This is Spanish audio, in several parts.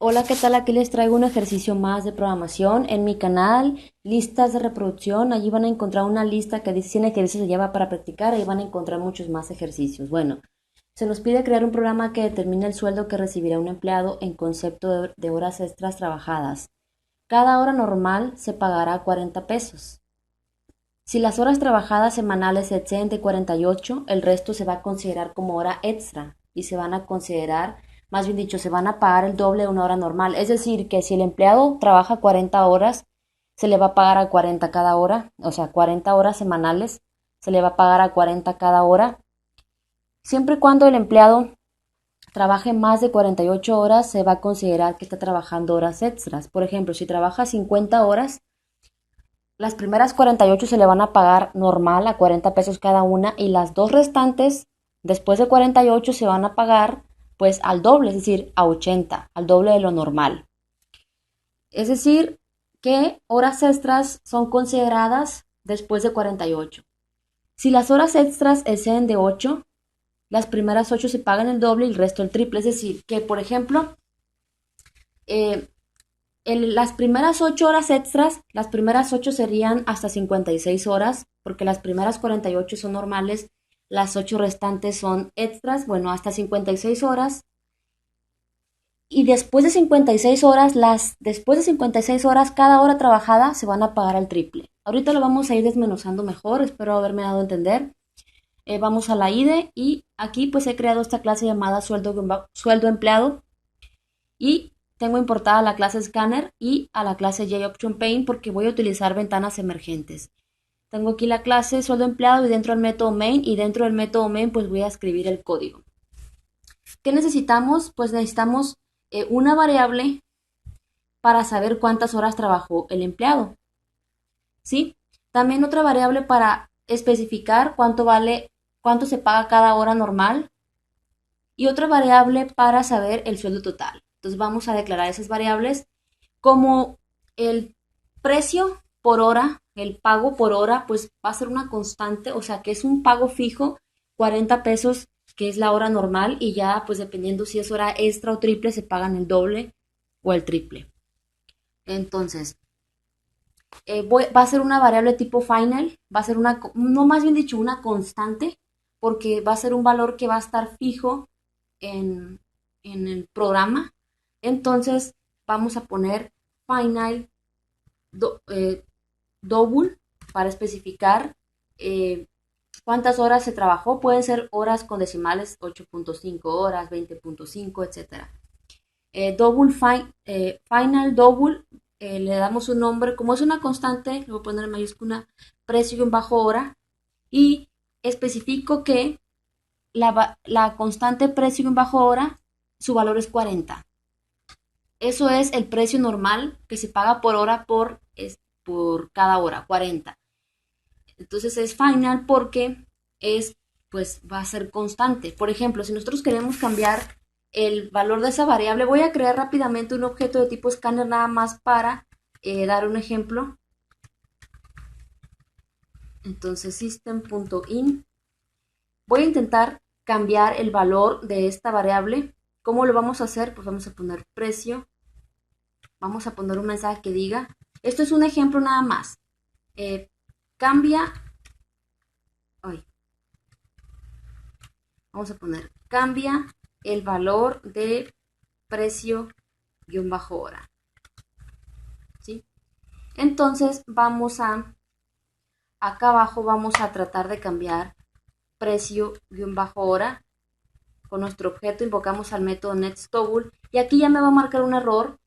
Hola, ¿qué tal? Aquí les traigo un ejercicio más de programación en mi canal, listas de reproducción. Allí van a encontrar una lista que dice 100 ejercicios se lleva para practicar. Ahí van a encontrar muchos más ejercicios. Bueno, se nos pide crear un programa que determine el sueldo que recibirá un empleado en concepto de horas extras trabajadas. Cada hora normal se pagará 40 pesos. Si las horas trabajadas semanales exceden de 48, el resto se va a considerar como hora extra y se van a considerar, más bien dicho, se van a pagar el doble de una hora normal. Es decir, que si el empleado trabaja 40 horas, se le va a pagar a 40 cada hora, o sea, 40 horas semanales, se le va a pagar a 40 cada hora. Siempre y cuando el empleado trabaje más de 48 horas, se va a considerar que está trabajando horas extras. Por ejemplo, si trabaja 50 horas, las primeras 48 se le van a pagar normal a 40 pesos cada una y las dos restantes, después de 48, se van a pagar pues al doble, es decir, a 80, al doble de lo normal. Es decir, que horas extras son consideradas después de 48. Si las horas extras exceden de 8, las primeras 8 se pagan el doble y el resto el triple. Es decir, que por ejemplo, eh, las primeras 8 horas extras, las primeras 8 serían hasta 56 horas, porque las primeras 48 son normales, las 8 restantes son extras, bueno, hasta 56 horas. Y después de 56 horas, cada hora trabajada se van a pagar al triple. Ahorita lo vamos a ir desmenuzando mejor, espero haberme dado a entender. Vamos a la IDE y aquí pues he creado esta clase llamada sueldo empleado y tengo importada la clase Scanner y a la clase JOption Paint porque voy a utilizar ventanas emergentes. Tengo aquí la clase sueldo empleado y dentro del método main y dentro del método main pues voy a escribir el código. ¿Qué necesitamos? Pues necesitamos una variable para saber cuántas horas trabajó el empleado. ¿Sí? También otra variable para especificar cuánto se paga cada hora normal y otra variable para saber el sueldo total. Entonces vamos a declarar esas variables como el precio por hora, el pago por hora, pues va a ser una constante, o sea que es un pago fijo, 40 pesos, que es la hora normal, y ya pues dependiendo si es hora extra o triple, se pagan el doble o el triple. Entonces, va a ser una variable tipo final, va a ser una, no más bien dicho, una constante, porque va a ser un valor que va a estar fijo en, en el programa. Entonces, vamos a poner final do, double para especificar cuántas horas se trabajó. Pueden ser horas con decimales, 8.5 horas, 20.5, etcétera. Final double, le damos un nombre, como es una constante, le voy a poner en mayúscula precio y un bajo hora y especifico que la constante precio y un bajo hora, su valor es 40. Eso es el precio normal que se paga por hora por cada hora, 40. Entonces es final porque pues va a ser constante. Por ejemplo, si nosotros queremos cambiar el valor de esa variable, voy a crear rápidamente un objeto de tipo escáner nada más para dar un ejemplo. Entonces system.in. Voy a intentar cambiar el valor de esta variable. ¿Cómo lo vamos a hacer? Pues vamos a poner precio. Vamos a poner un mensaje que diga, esto es un ejemplo nada más. Cambia, ay, vamos a poner, cambia el valor de precio guión bajo hora. ¿Sí? Entonces acá abajo vamos a tratar de cambiar precio guión bajo hora. Con nuestro objeto invocamos al método netstobble y aquí ya me va a marcar un error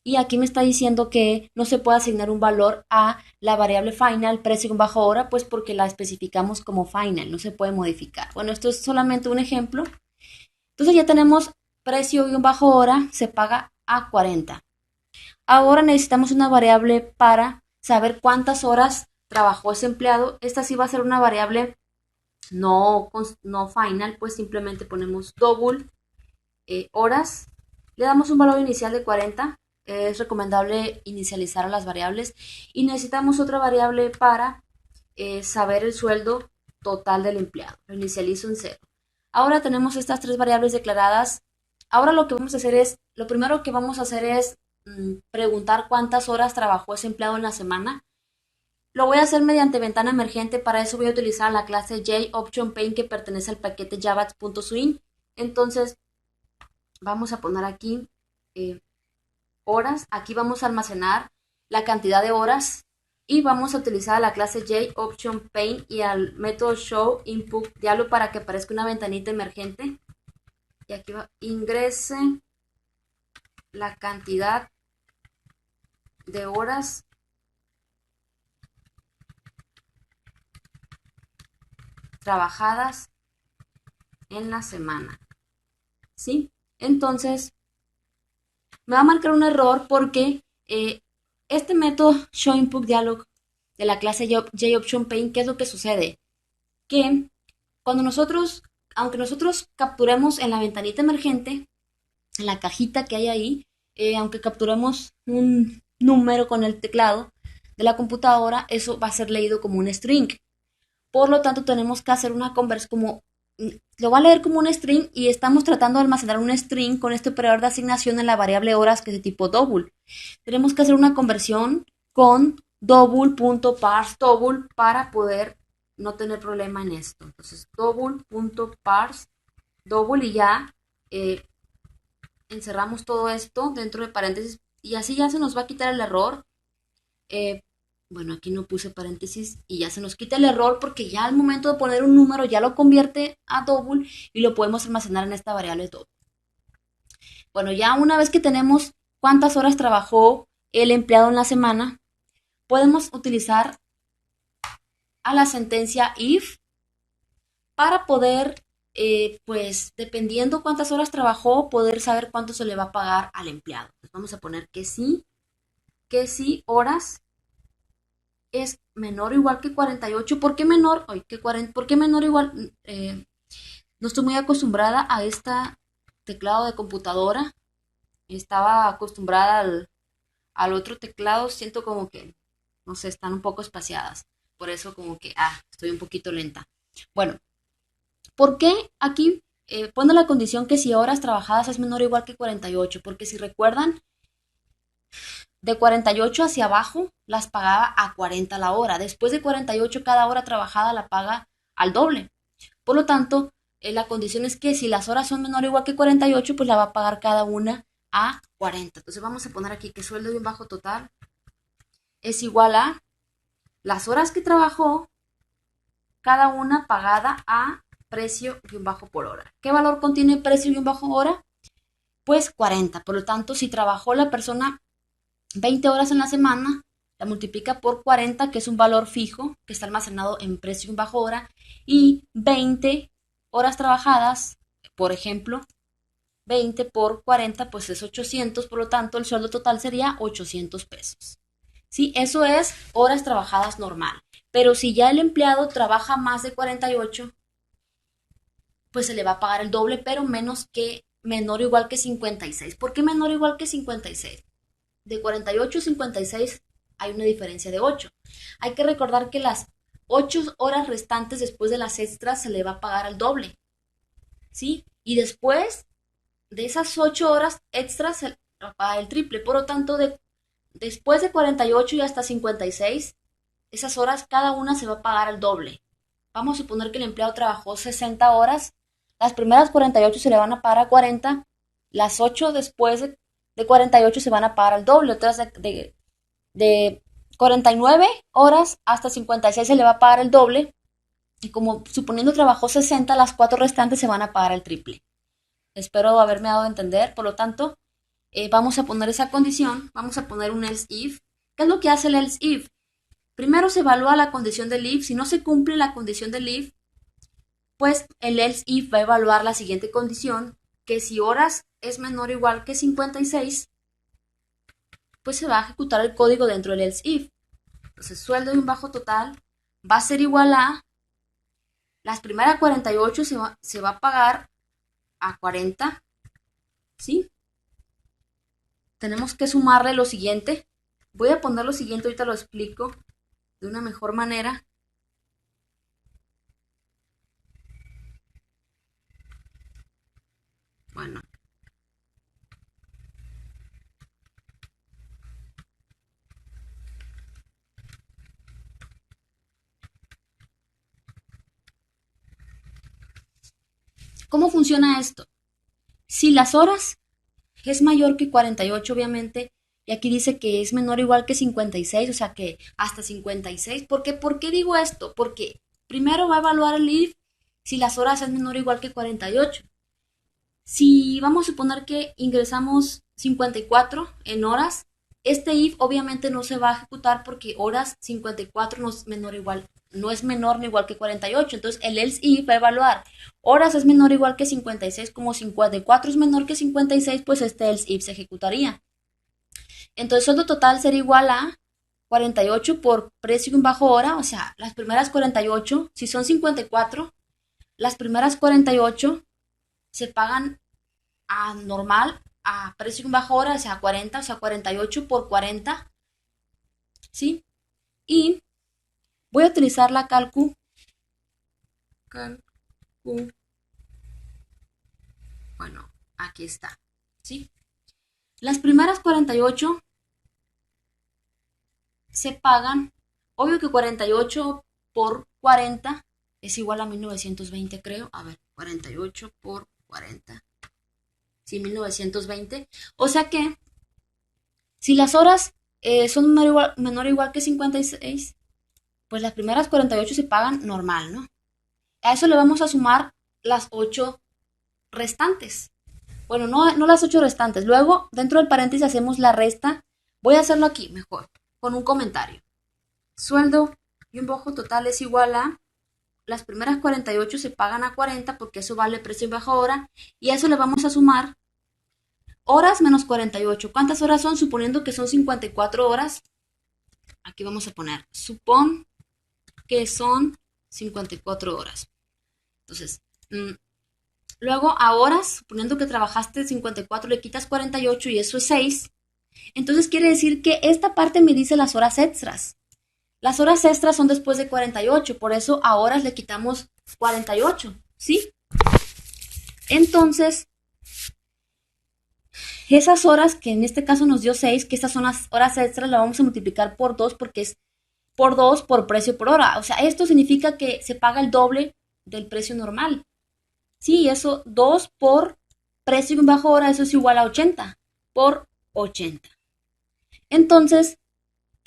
y aquí me está diciendo que no se puede asignar un valor a la variable final, precio bajo hora, pues porque la especificamos como final, no se puede modificar. Bueno, esto es solamente un ejemplo. Entonces ya tenemos precio bajo hora, se paga a 40. Ahora necesitamos una variable para saber cuántas horas trabajó ese empleado. Esta sí va a ser una variable no final, pues simplemente ponemos double horas. Le damos un valor inicial de 40. Es recomendable inicializar a las variables y necesitamos otra variable para saber el sueldo total del empleado. Lo inicializo en 0. Ahora tenemos estas tres variables declaradas. Ahora lo que vamos a hacer es lo primero que vamos a hacer es preguntar cuántas horas trabajó ese empleado en la semana. Lo voy a hacer mediante ventana emergente. Para eso voy a utilizar la clase JOptionPaint que pertenece al paquete java.swing. Entonces, vamos a poner aquí horas. Aquí vamos a almacenar la cantidad de horas y vamos a utilizar la clase JOptionPaint y al método showInputDialog para que aparezca una ventanita emergente. Y aquí va, ingrese la cantidad de horas trabajadas en la semana. ¿Sí? Entonces, me va a marcar un error porque este método showInputDialog de la clase JOptionPaint, ¿qué es lo que sucede? Que cuando nosotros, aunque nosotros capturemos en la ventanita emergente, en la cajita que hay ahí, aunque capturemos un número con el teclado de la computadora, eso va a ser leído como un string. Por lo tanto, tenemos que hacer una conversión como lo va a leer como un string y estamos tratando de almacenar un string con este operador de asignación en la variable horas que es de tipo double. Tenemos que hacer una conversión con double.parseDouble para poder no tener problema en esto. Entonces, double.parseDouble y ya encerramos todo esto dentro de paréntesis y así ya se nos va a quitar el error. Eh, bueno, aquí no puse paréntesis y ya se nos quita el error porque ya al momento de poner un número ya lo convierte a double y lo podemos almacenar en esta variable double. Bueno, ya una vez que tenemos cuántas horas trabajó el empleado en la semana, podemos utilizar a la sentencia if para poder, pues dependiendo cuántas horas trabajó, poder saber cuánto se le va a pagar al empleado. Entonces vamos a poner que sí, horas es menor o igual que 48. ¿Por qué menor? Ay, que 40, ¿por qué menor o igual? No estoy muy acostumbrada a este teclado de computadora. Estaba acostumbrada al otro teclado. Siento como que, no sé, están un poco espaciadas. Por eso como que, estoy un poquito lenta. Bueno, ¿por qué aquí pone la condición que si horas trabajadas es menor o igual que 48? Porque si recuerdan, de 48 hacia abajo las pagaba a 40 la hora. Después de 48 cada hora trabajada la paga al doble. Por lo tanto, la condición es que si las horas son menor o igual que 48, pues la va a pagar cada una a 40. Entonces vamos a poner aquí que sueldo de un bajo total es igual a las horas que trabajó, cada una pagada a precio y un bajo por hora. ¿Qué valor contiene precio y un bajo hora? Pues 40. Por lo tanto, si trabajó la persona 20 horas en la semana, la multiplica por 40, que es un valor fijo que está almacenado en precio y un bajo hora, y 20 horas trabajadas, por ejemplo, 20 por 40, pues es 800, por lo tanto el sueldo total sería 800 pesos. Sí, eso es horas trabajadas normal. Pero si ya el empleado trabaja más de 48, pues se le va a pagar el doble, pero menor o igual que 56. ¿Por qué menor o igual que 56? De 48 a 56 hay una diferencia de 8. Hay que recordar que las 8 horas restantes después de las extras se le va a pagar el doble. ¿Sí? Y después de esas 8 horas extras se va a pagar el triple. Por lo tanto, después de 48 y hasta 56, esas horas cada una se va a pagar el doble. Vamos a suponer que el empleado trabajó 60 horas. Las primeras 48 se le van a pagar a 40. Las 8 después de 48 se van a pagar al doble. Otras de 49 horas hasta 56 se le va a pagar el doble. Y como suponiendo trabajó 60, las 4 restantes se van a pagar el triple. Espero haberme dado a entender. Por lo tanto, vamos a poner esa condición. Vamos a poner un else if. ¿Qué es lo que hace el else if? Primero se evalúa la condición del if. Si no se cumple la condición del if, pues el else if va a evaluar la siguiente condición, que si horas es menor o igual que 56, pues se va a ejecutar el código dentro del else if. Entonces, sueldo de un bajo total va a ser igual a las primeras 48 se va a pagar a 40, ¿sí? Tenemos que sumarle lo siguiente. Voy a poner lo siguiente, ahorita lo explico de una mejor manera. Bueno, ¿Cómo funciona esto? Si las horas es mayor que 48, obviamente, y aquí dice que es menor o igual que 56, o sea que hasta 56. ¿Por qué digo esto? Porque primero va a evaluar el if si las horas es menor o igual que 48. Si vamos a suponer que ingresamos 54 en horas, este if obviamente no se va a ejecutar porque horas 54 no es menor o igual, no es menor ni igual que 48. Entonces el else if va a evaluar horas es menor o igual que 56, como 54 es menor que 56, pues este else if se ejecutaría. Entonces sueldo total sería igual a 48 por precio bajo hora, o sea, las primeras 48, si son 54, las primeras 48 se pagan a normal, a precio bajo hora, o sea, 40, o sea, 48 por 40, ¿sí? Y voy a utilizar la bueno, aquí está, ¿sí? Las primeras 48 se pagan, obvio que 48 por 40 es igual a 1920, creo. A ver, 48 por 40. Sí, 1920. O sea que, si las horas son menor o igual que 56, pues las primeras 48 se pagan normal, ¿no? A eso le vamos a sumar las 8 restantes. Bueno, no las 8 restantes. Luego, dentro del paréntesis hacemos la resta. Voy a hacerlo aquí mejor, con un comentario. Sueldo y un bajo total es igual a, las primeras 48 se pagan a 40 porque eso vale precio bajo hora, y a eso le vamos a sumar horas menos 48. ¿Cuántas horas son? Suponiendo que son 54 horas. Aquí vamos a poner, supón que son 54 horas. Entonces, luego a horas, suponiendo que trabajaste 54, le quitas 48 y eso es 6. Entonces quiere decir que esta parte me dice las horas extras. Las horas extras son después de 48, por eso a horas le quitamos 48, ¿sí? Entonces, esas horas que en este caso nos dio 6, que estas son las horas extras, la vamos a multiplicar por 2 porque es por 2 por precio por hora. O sea, esto significa que se paga el doble del precio normal. Sí, eso 2 por precio bajo hora, eso es igual a 80 por 80. Entonces,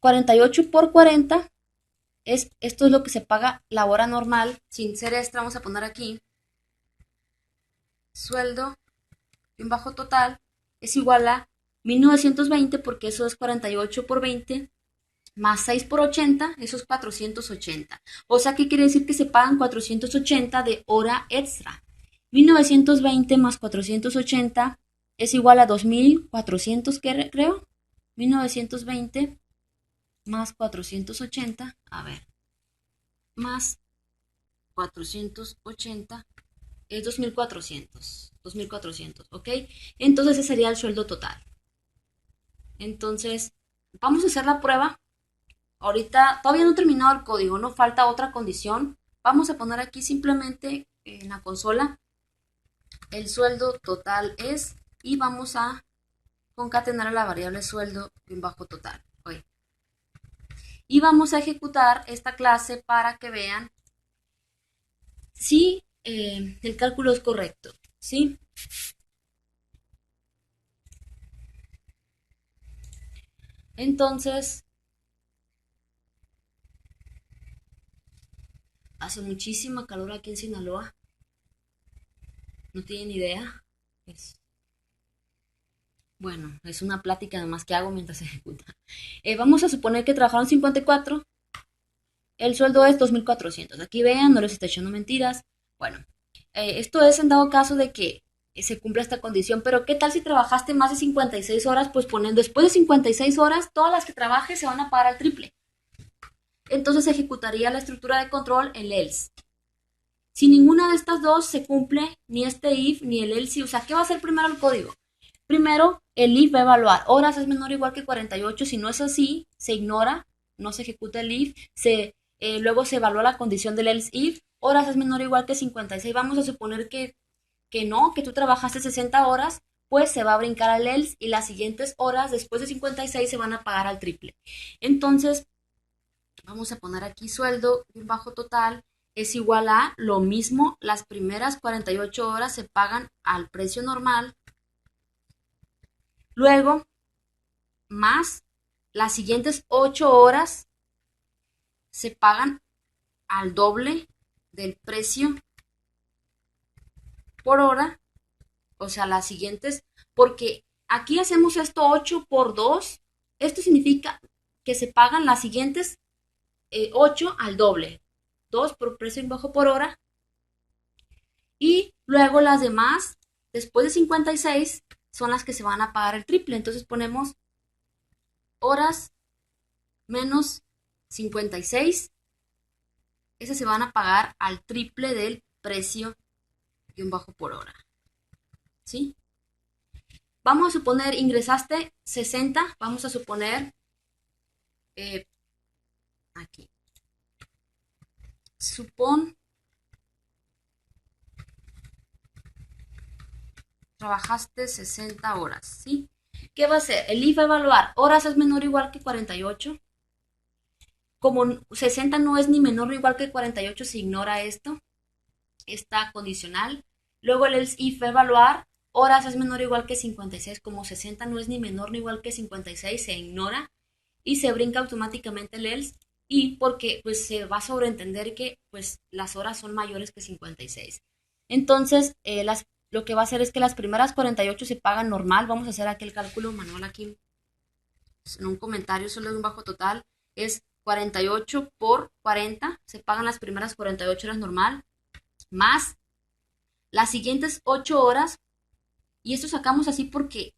48 por 40 esto es lo que se paga la hora normal, sin ser extra. Vamos a poner aquí, sueldo y un bajo total es igual a 1920 porque eso es 48 por 20 más 6 por 80, eso es 480. O sea, ¿qué quiere decir? Que se pagan 480 de hora extra. 1920 más 480 es igual a 2400, creo. 1920 más 480, a ver, más 480 es 2400, ¿ok? Entonces ese sería el sueldo total. Entonces, vamos a hacer la prueba. Ahorita todavía no he terminado el código, no falta otra condición. Vamos a poner aquí simplemente en la consola el sueldo total es, y vamos a concatenar a la variable sueldo en bajo total. ¿Ok? Y vamos a ejecutar esta clase para que vean si el cálculo es correcto, ¿sí? Entonces, hace muchísima calor aquí en Sinaloa. No tienen idea. Bueno, es una plática además que hago mientras se ejecuta. Vamos a suponer que trabajaron 54. El sueldo es 2400. Aquí vean, no les estoy echando mentiras. Bueno, esto es en dado caso de que se cumpla esta condición, pero ¿qué tal si trabajaste más de 56 horas? Pues ponen, después de 56 horas, todas las que trabajes se van a pagar al triple. Entonces se ejecutaría la estructura de control, el else. Si ninguna de estas dos se cumple, ni este if ni el else, o sea, ¿qué va a hacer primero el código? Primero, el if va a evaluar horas es menor o igual que 48. Si no es así, se ignora, no se ejecuta el if. Luego se evalúa la condición del else if. Horas es menor o igual que 56. Vamos a suponer que no, que tú trabajaste 60 horas, pues se va a brincar al else y las siguientes horas después de 56 se van a pagar al triple. Entonces, vamos a poner aquí sueldo bajo total es igual a lo mismo, las primeras 48 horas se pagan al precio normal, luego más las siguientes 8 horas se pagan al doble del precio por hora, o sea, las siguientes, porque aquí hacemos esto 8 por 2, esto significa que se pagan las siguientes 8 al doble, 2 por precio bajo por hora, y luego las demás, después de 56, son las que se van a pagar el triple. Entonces ponemos horas menos 56, esas se van a pagar al triple del precio guión bajo por hora. ¿Sí? Vamos a suponer, ingresaste 60, vamos a suponer eh, aquí. Supón trabajaste 60 horas, ¿sí? ¿Qué va a hacer? El IF va a evaluar, horas es menor o igual que 48. Como 60 no es ni menor o igual que 48, se ignora esto, está condicional. Luego el else if va a evaluar, horas es menor o igual que 56, como 60 no es ni menor ni igual que 56, se ignora y se brinca automáticamente el else, y porque pues se va a sobreentender que pues las horas son mayores que 56. Entonces, lo que va a hacer es que las primeras 48 se pagan normal. Vamos a hacer aquí el cálculo manual aquí en un comentario, solo de un bajo total, es 48 por 40, se pagan las primeras 48 horas normal, más las siguientes 8 horas, y esto sacamos así porque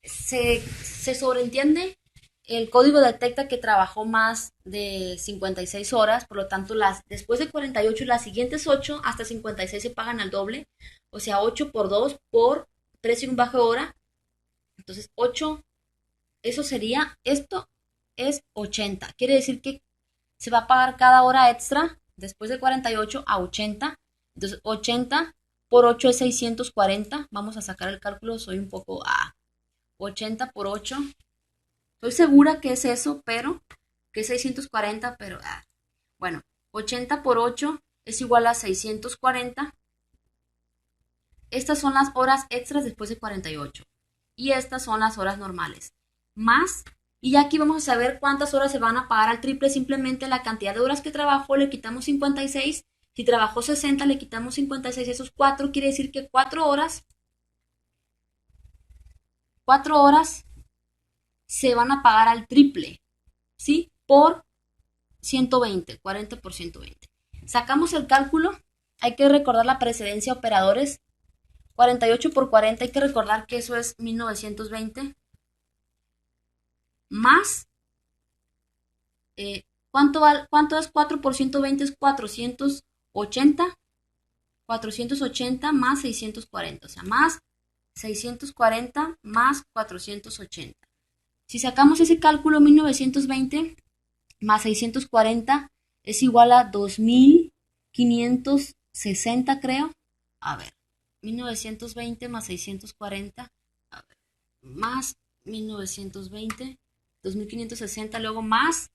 se sobreentiende, el código detecta que trabajó más de 56 horas, por lo tanto, después de 48 y las siguientes 8 hasta 56 se pagan al doble, o sea, 8 por 2 por precio y un bajo hora, entonces 8, eso sería, esto es 80, quiere decir que se va a pagar cada hora extra después de 48 a 80. Entonces 80 por 8 es 640. Vamos a sacar el cálculo, soy un poco 80 por 8. Estoy segura que es eso, pero que es 640, pero bueno, 80 por 8 es igual a 640. Estas son las horas extras después de 48. Y estas son las horas normales. Más, y ya aquí vamos a saber cuántas horas se van a pagar al triple. Simplemente la cantidad de horas que trabajó le quitamos 56. Si trabajó 60 le quitamos 56. Esos 4 quiere decir que 4 horas se van a pagar al triple. ¿Sí? Por 120, 40 por 120. Sacamos el cálculo. Hay que recordar la precedencia operadores. 48 por 40, hay que recordar que eso es 1920, más, ¿cuánto es 4 por 120? Es 480, 480 más 640, o sea, más 640 más 480. Si sacamos ese cálculo, 1920 más 640 es igual a 2560, creo. A ver, 1920 más 640, a ver, más 1920, 2560, luego más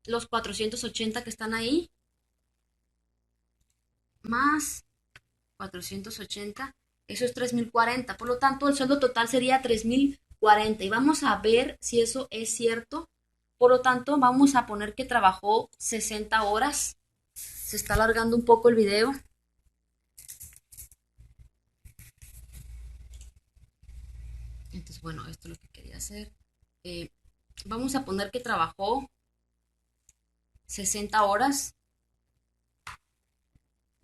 los 480 que están ahí, más 480, eso es 3040. Por lo tanto, el sueldo total sería 3040. Y vamos a ver si eso es cierto. Por lo tanto, vamos a poner que trabajó 60 horas. Se está alargando un poco el video. Entonces, bueno, esto es lo que quería hacer. Eh, Vamos a poner que trabajó 60 horas.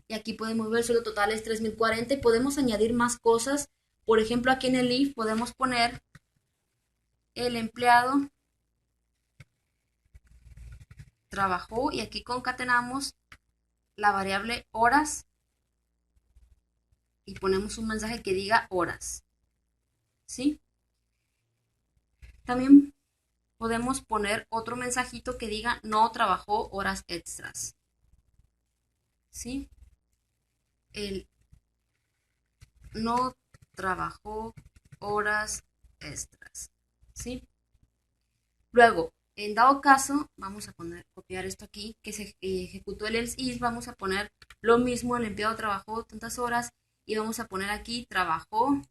Y aquí podemos ver el sueldo total es 3040 y podemos añadir más cosas. Por ejemplo, aquí en el if podemos poner el empleado trabajó y aquí concatenamos la variable horas y ponemos un mensaje que diga horas. ¿Sí? También podemos poner otro mensajito que diga no trabajó horas extras. ¿Sí? El no trabajó horas extras. ¿Sí? Luego, En dado caso, vamos a copiar esto aquí, que se ejecutó el else if, vamos a poner lo mismo, el empleado trabajó tantas horas y vamos a poner aquí trabajó,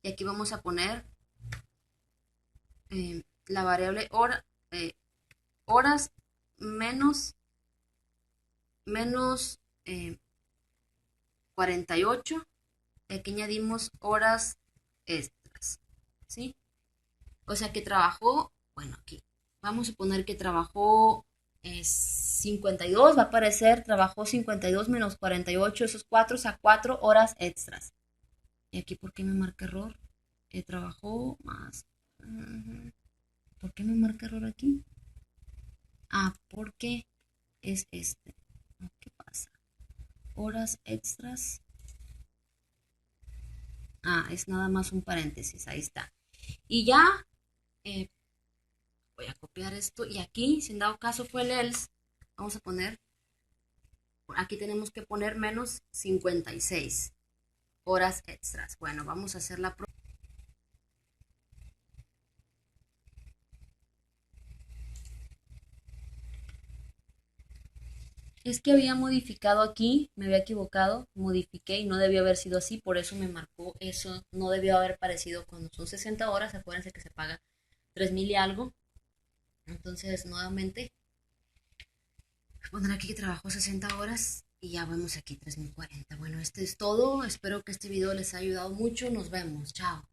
y aquí vamos a poner la variable horas menos, menos 48, y aquí añadimos horas extras, ¿sí? O sea que trabajó, bueno, aquí vamos a poner que trabajó 52, va a aparecer, trabajó 52 menos 48, esos 4, o sea, 4 horas extras. Y aquí, ¿por qué me marca error? Trabajó más. ¿Por qué me marca error aquí? Ah, porque es este. ¿Qué pasa? Horas extras. Ah, es nada más un paréntesis, ahí está. Y ya eh, voy a copiar esto y aquí, si en dado caso fue el else, vamos a poner, aquí tenemos que poner menos 56 horas extras. Bueno, vamos a hacer la prueba. Es que había modificado aquí, me había equivocado, modifiqué y no debió haber sido así, por eso me marcó eso, no debió haber parecido cuando son 60 horas, acuérdense que se paga 3,000 y algo. Entonces, nuevamente, pondré aquí que trabajó 60 horas y ya vemos aquí 3,040. Bueno, este es todo, espero que este video les haya ayudado mucho, nos vemos, chao.